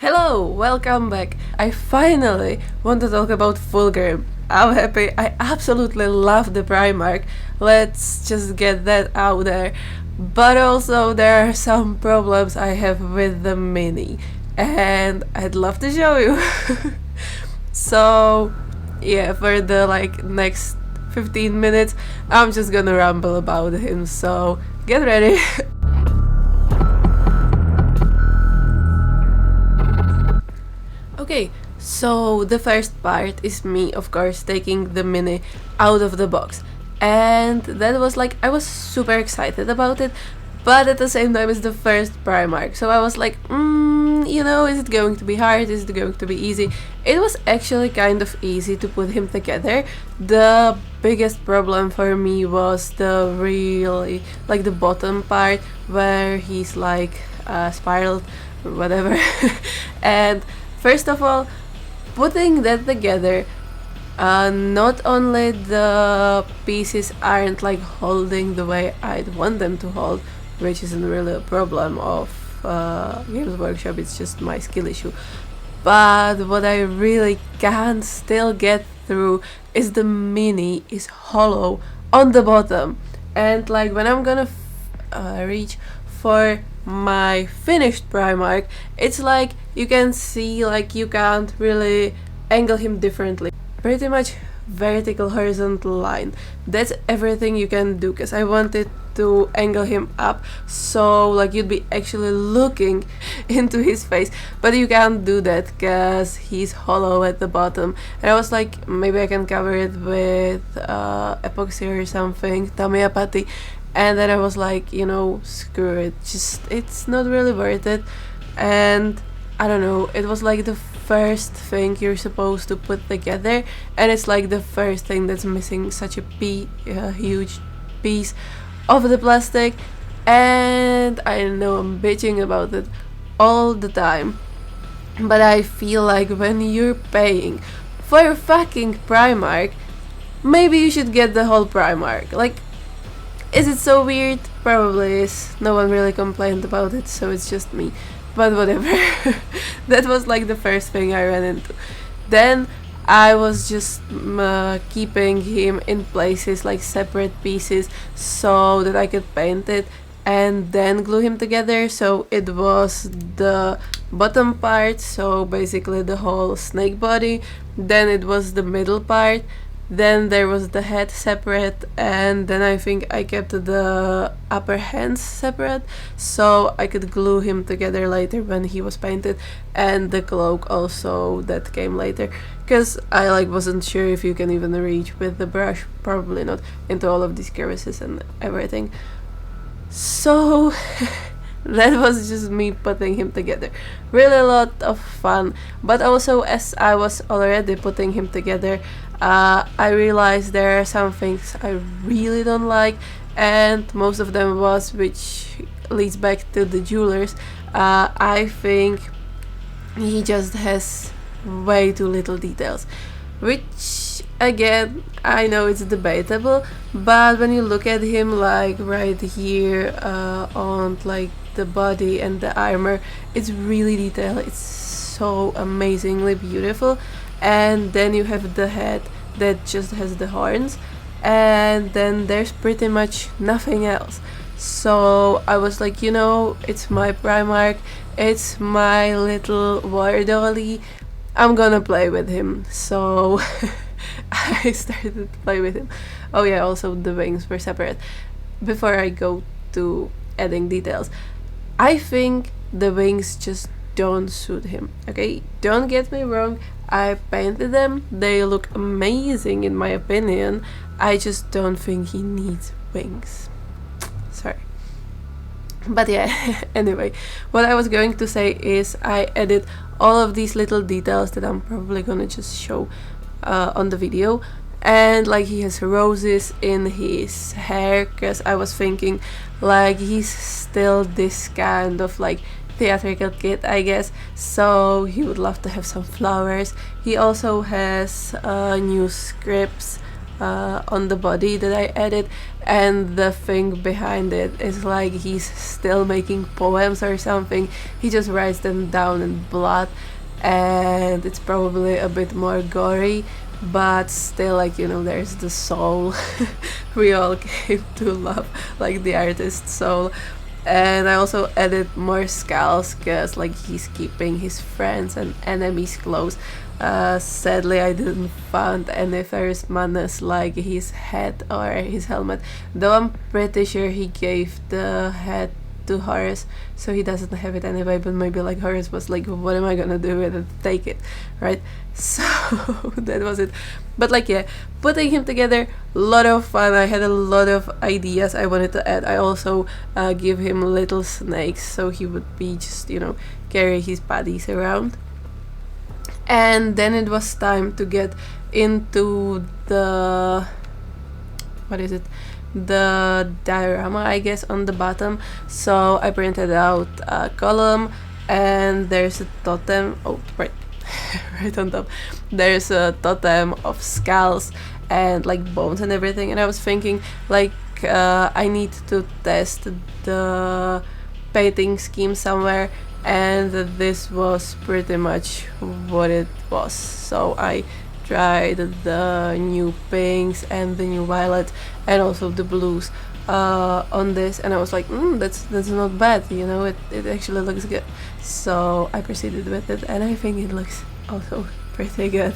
Hello, welcome back. I finally want to talk about Fulgrim. I'm happy. I absolutely love the Primarch. Let's just get that out there. But also there are some problems I have with the mini, and I'd love to show you. So, yeah, for the next 15 minutes, I'm just gonna ramble about him. So, get ready. Okay, so the first part is me, of course, taking the mini out of the box. And that was I was super excited about it, but at the same time, it's the first Primarch. So I was like, is it going to be hard? Is it going to be easy? It was actually kind of easy to put him together. The biggest problem for me was the the bottom part where he's spiraled or whatever. And first of all, putting that together, not only the pieces aren't holding the way I'd want them to hold, which isn't really a problem of Games Workshop, it's just my skill issue. But what I really can't still get through is the mini is hollow on the bottom. And when I'm gonna reach for my finished Primarch, it's you can see you can't really angle him differently. Pretty much vertical horizontal line. That's everything you can do, because I wanted to angle him up so you'd be actually looking into his face, but you can't do that because he's hollow at the bottom. And I was like, maybe I can cover it with epoxy or something, Tamiya putty. And then I was like, screw it, it's not really worth it. And I don't know, it was the first thing you're supposed to put together, and it's the first thing that's missing such a huge piece of the plastic. And I know I'm bitching about it all the time, but I feel when you're paying for a fucking Primarch, maybe you should get the whole Primarch. Is it so weird? Probably is. No one really complained about it, so it's just me. But whatever. That was the first thing I ran into. Then I was just keeping him in places separate pieces so that I could paint it and then glue him together. So it was the bottom part, so basically the whole snake body. Then it was the middle part. Then there was the head separate, and then I think I kept the upper hands separate so I could glue him together later when he was painted, and the cloak also, that came later, because I wasn't sure if you can even reach with the brush, probably not, into all of these crevices and everything. So that was just me putting him together. Really a lot of fun, but also as I was already putting him together, I realized there are some things I really don't like, and most of them was, which leads back to the jewelers. I think he just has way too little details, which again, I know it's debatable, but when you look at him right here on the body and the armor, it's really detailed. It's so amazingly beautiful. And then you have the head that just has the horns, and then there's pretty much nothing else. So I was it's my Primarch, it's my little war dolly, I'm gonna play with him. So I started to play with him. Oh yeah, also the wings were separate. Before I go to adding details, I think the wings just don't suit him. Okay, don't get me wrong, I painted them, they look amazing in my opinion. I just don't think he needs wings. Sorry. But yeah, anyway, what I was going to say is I added all of these little details that I'm probably gonna just show on the video. And he has roses in his hair, because I was thinking he's still this kind of theatrical kid, I guess, so he would love to have some flowers. He also has new scripts on the body that I added, and the thing behind it is like he's still making poems or something. He just writes them down in blood, and it's probably a bit more gory, but still, like, you know, there's the soul. We all came to love like the artist's soul. And I also added more skulls because like he's keeping his friends and enemies close. Sadly, I didn't find any Ferris Manus like his head or his helmet, though I'm pretty sure he gave the head to Horus, so he doesn't have it anyway. But maybe like Horus was like, what am I gonna do with it? Take it, right? So that was it. But like, yeah, putting him together, a lot of fun. I had a lot of ideas I wanted to add. I also give him little snakes, so he would be just, you know, carry his buddies around. And then it was time to get into the, what is it, the diorama, I guess, on the bottom. So I printed out a column, and there's a totem. Oh, right. Right on top there's a totem of skulls and like bones and everything, and I was thinking like I need to test the painting scheme somewhere, and this was pretty much what it was. So I tried the new pinks and the new violet and also the blues on this, and I was like, that's not bad, you know, it actually looks good. So I proceeded with it, and I think it looks also pretty good.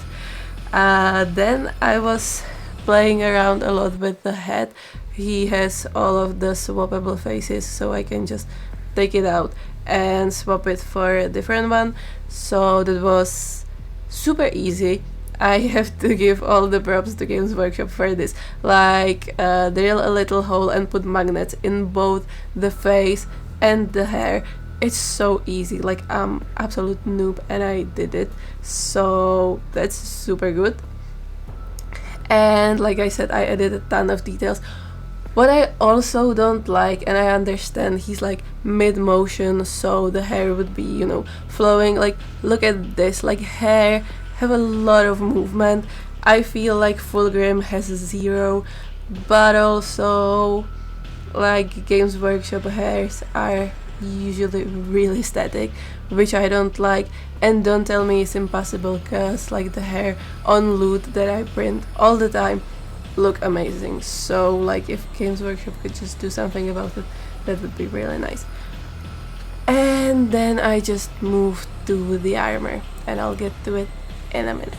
Then I was playing around a lot with the head. He has all of the swappable faces, so I can just take it out and swap it for a different one. So that was super easy. I have to give all the props to Games Workshop for this. Like, drill a little hole and put magnets in both the face and the hair. It's so easy. Like, I'm absolute noob and I did it. So that's super good. And like I said, I added a ton of details. What I also don't like, and I understand he's like mid-motion, so the hair would be, you know, flowing. Like, look at this, like hair have a lot of movement. I feel like Fulgrim has 0, but also like Games Workshop hairs are usually really static, which I don't like. And don't tell me it's impossible, cause like the hair on loot that I print all the time look amazing. So like if Games Workshop could just do something about it, that would be really nice. And then I just moved to the armor, and I'll get to it in a minute.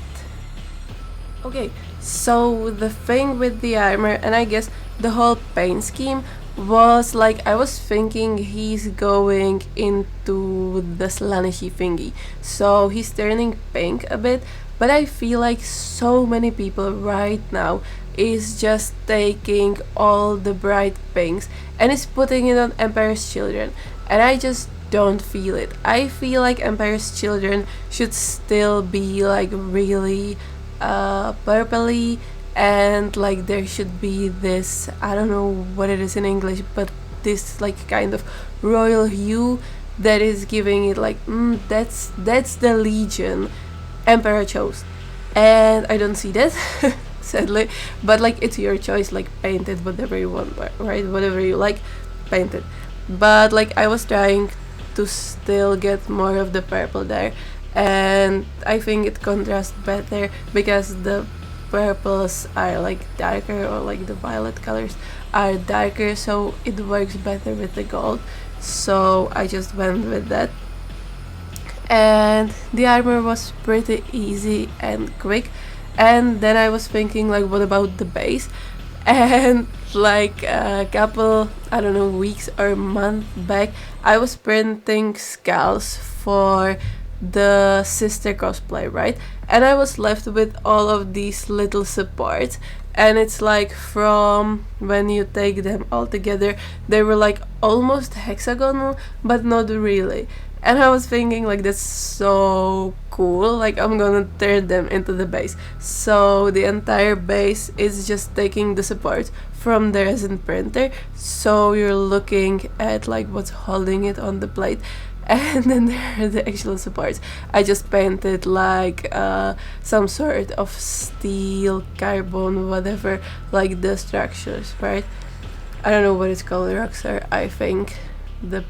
Okay, so the thing with the armor, and I guess the whole paint scheme, was like I was thinking he's going into the Slanishy thingy, so he's turning pink a bit, but I feel like so many people right now is just taking all the bright pinks and is putting it on Emperor's Children, and I just don't feel it. I feel like Emperor's Children should still be like really purpley, and like there should be this, I don't know what it is in English, but this like kind of royal hue that is giving it like that's the Legion Emperor chose, and I don't see that. Sadly, but like it's your choice, like paint it whatever you want, right? Whatever you like, paint it. But like I was trying to still get more of the purple there, and I think it contrasts better because the purples are like darker, or like the violet colors are darker, so it works better with the gold. So I just went with that, and the armor was pretty easy and quick. And then I was thinking like, what about the base? And like a couple, I don't know, weeks or month back, I was printing skulls for the sister cosplay, right? And I was left with all of these little supports, and it's like from when you take them all together, they were like almost hexagonal, but not really. And I was thinking like, that's so cool, like I'm gonna turn them into the base. So the entire base is just taking the support from the resin printer, so you're looking at like what's holding it on the plate. And then there are the actual supports. I just painted like some sort of steel, carbon, whatever, like the structures, right? I don't know what it's called, rocks are, I think, the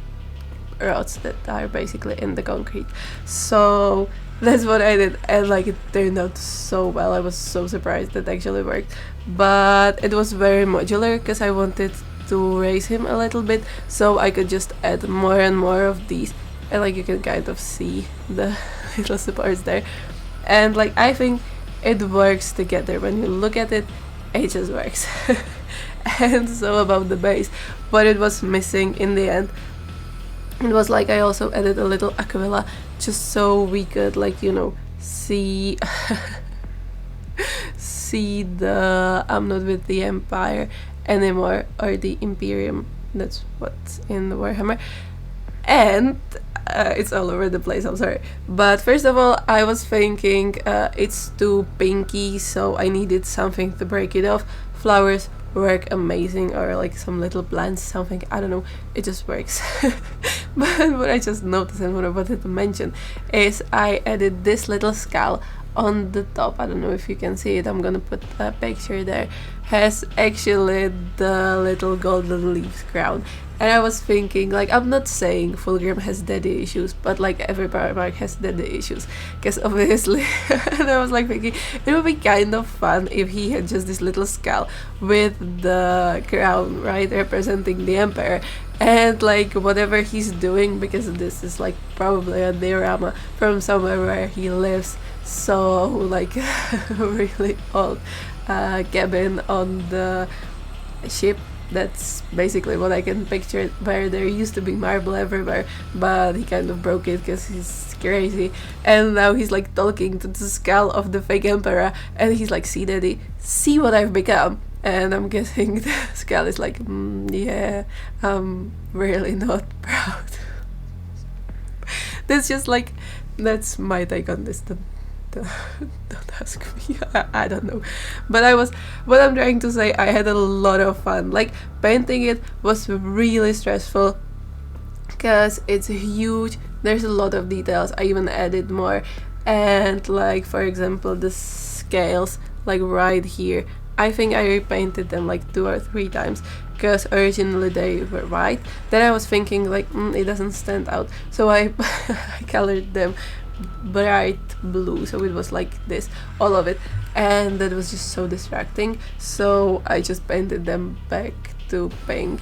rods that are basically in the concrete. So that's what I did, and like it turned out so well. I was so surprised that actually worked. But it was very modular because I wanted to raise him a little bit, so I could just add more and more of these, and like you can kind of see the little supports there, and like I think it works together. When you look at it, it just works. And so about the base, what it was missing in the end, it was like I also added a little aquila just so we could, like, you know, see see the I'm not with the Empire anymore, or the Imperium, that's what's in the Warhammer. And it's all over the place, I'm sorry. But first of all, I was thinking it's too pinky, so I needed something to break it off. Flowers work amazing, or like some little plants, something, I don't know, it just works. But what I just noticed and what I wanted to mention is I added this little skull on the top. I don't know if you can see it, I'm gonna put a picture there. Has actually the little golden leaves crown. And I was thinking, like, I'm not saying Fulgrim has daddy issues, but like every Primarch has daddy issues, because obviously. And I was like thinking it would be kind of fun if he had just this little skull with the crown, right, representing the Emperor, and like whatever he's doing, because this is like probably a diorama from somewhere where he lives, so like really old cabin on the ship. That's basically what I can picture, where there used to be marble everywhere, but he kind of broke it because he's crazy, and now he's like talking to the skull of the fake Emperor, and he's like, see daddy, see what I've become. And I'm guessing the skull is like, yeah, I'm really not proud. That's just like, that's my take on this. Don't ask me, I don't know. But what I'm trying to say, I had a lot of fun. Like, painting it was really stressful because it's huge, there's a lot of details. I even added more, and like, for example, the scales, like right here, I think I repainted them like 2 or 3 times, because originally they were white. Then I was thinking like, it doesn't stand out, so I I colored them bright blue, so it was like this, all of it, and that was just so distracting, so I just painted them back to pink.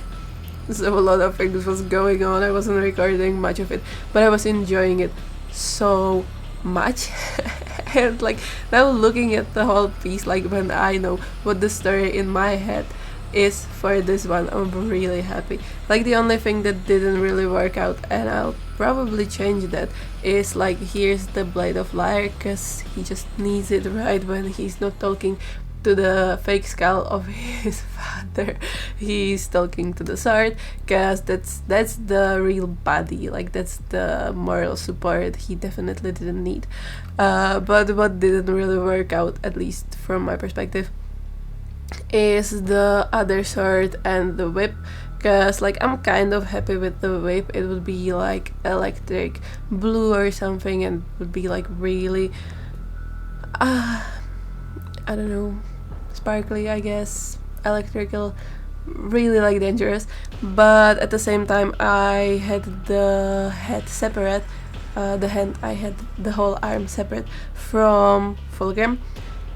So a lot of things was going on, I wasn't recording much of it, but I was enjoying it so much. And like, now looking at the whole piece, like when I know what the story in my head is for this one, I'm really happy. Like, the only thing that didn't really work out, and I'll probably change that, is like, here's the Blade of Liar, because he just needs it right when he's not talking to the fake skull of his father, he's talking to the sword, because that's the real body, like that's the moral support he definitely didn't need. But what didn't really work out, at least from my perspective, is the other sword and the whip, because like, I'm kind of happy with the whip. It would be like electric blue or something, and would be like really I don't know, sparkly, I guess, electrical, really like dangerous. But at the same time, I had the head separate, the hand, I had the whole arm separate from Fulgrim,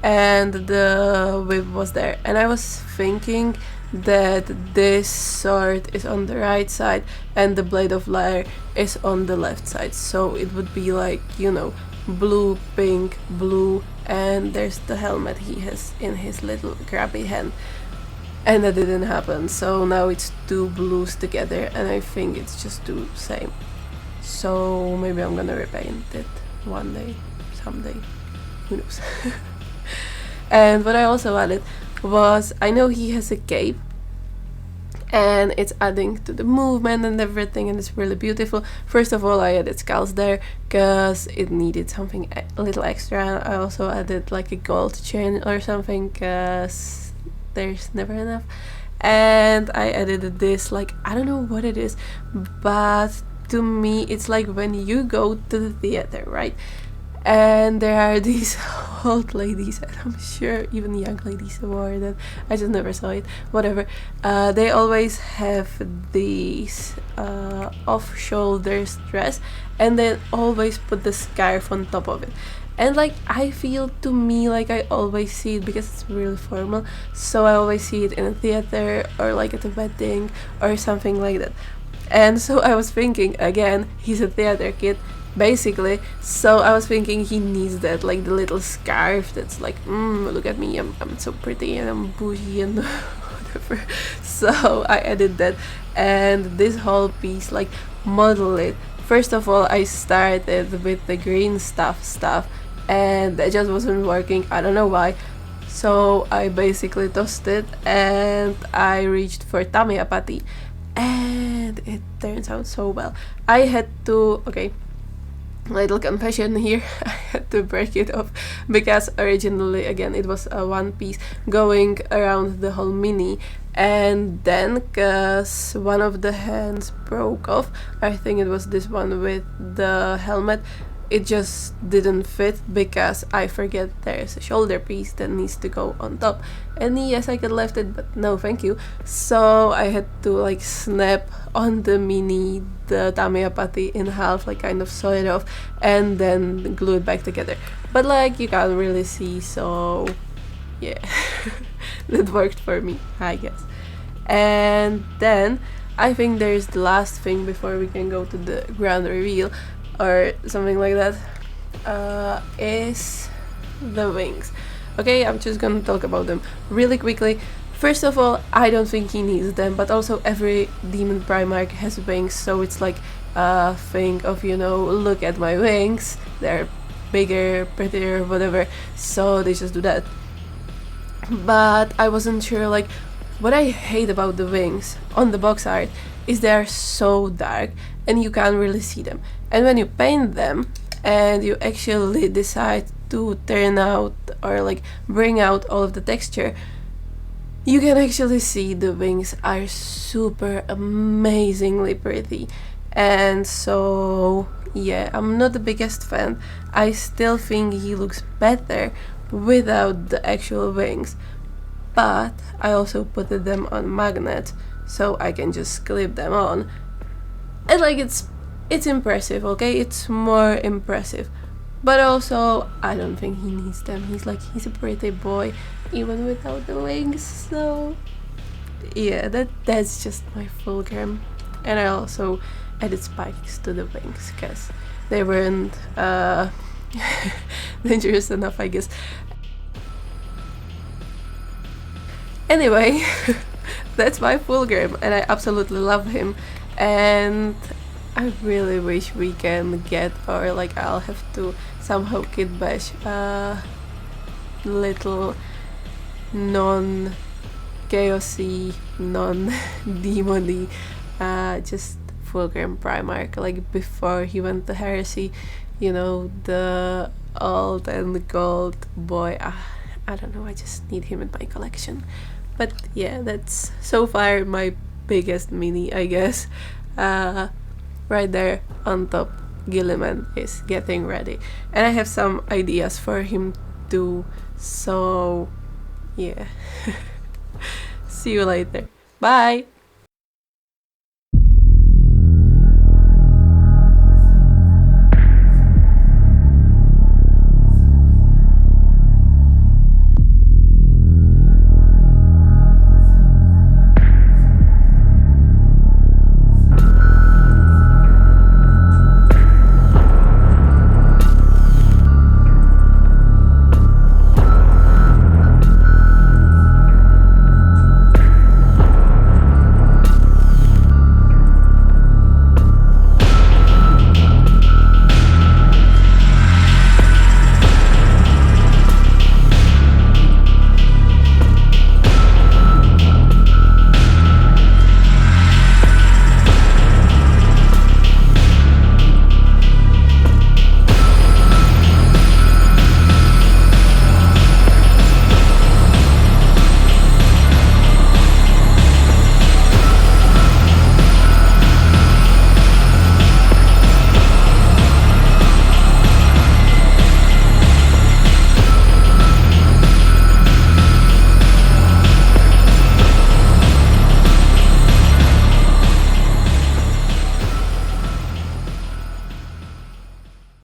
and the whip was there, and I was thinking that this sword is on the right side and the Blade of Liar is on the left side, so it would be like, you know, blue, pink, blue, and there's the helmet he has in his little grabby hand, and that didn't happen, so now it's 2 blues together, and I think it's just too same. So maybe I'm gonna repaint it one day, someday, who knows. And what I also added was, I know he has a cape, and it's adding to the movement and everything, and it's really beautiful. First of all, I added skulls there because it needed something a little extra. I also added like a gold chain or something, because there's never enough. And I added this, like, I don't know what it is, but to me it's like when you go to the theater, right? And there are these old ladies, and I'm sure even young ladies wore that. I just never saw it. Whatever. They always have these off-shoulder dress, and then always put the scarf on top of it. And like I feel to me like I always see it because it's really formal. So I always see it in a theater or like at a wedding or something like that. And so I was thinking again, he's a theater kid. Basically, so I was thinking he needs that, like the little scarf that's like, look at me, I'm so pretty and I'm bougie and whatever. So I added that, and this whole piece, like, model it. First of all, I started with the green stuff, and that just wasn't working. I don't know why. So I basically tossed it, and I reached for Tameapati, and it turns out so well. I had to, okay, little confession here, I had to break it off because originally, again, it was a one piece going around the whole mini, and then cause one of the hands broke off, I think it was this one with the helmet, it just didn't fit because I forget there's a shoulder piece that needs to go on top. And yes, I could left it, but no thank you. So I had to like snap on the mini the Tameapati in half, like kind of saw it off, and then glue it back together. But like you can't really see, so yeah, that worked for me, I guess. And then I think there's the last thing before we can go to the grand reveal or something like that, is the wings. Okay, I'm just gonna talk about them really quickly. First of all, I don't think he needs them, but also every demon Primarch has wings, so it's like a thing of, you know, look at my wings, they're bigger, prettier, whatever, so they just do that. But I wasn't sure, like, what I hate about the wings on the box art is they are so dark and you can't really see them. And when you paint them and you actually decide to turn out or like bring out all of the texture, you can actually see the wings are super amazingly pretty. And so yeah, I'm not the biggest fan. I still think he looks better without the actual wings, but I also put them on magnets so I can just clip them on, and like it's impressive, okay, it's more impressive, but also I don't think he needs them. He's a pretty boy even without the wings. So yeah, that's just my Fulgrim. And I also added spikes to the wings because they weren't dangerous enough, I guess. Anyway, that's my Fulgrim, and I absolutely love him, and I really wish we can get, or like I'll have to somehow kitbash a little non-chaosy, non-demony, just Fulgrim Primarch, like before he went to heresy, you know, the old and gold boy. I don't know, I just need him in my collection. But yeah, that's so far my biggest mini, I guess. Right there on top, Gilliman is getting ready, and I have some ideas for him too, so yeah. See you later. Bye!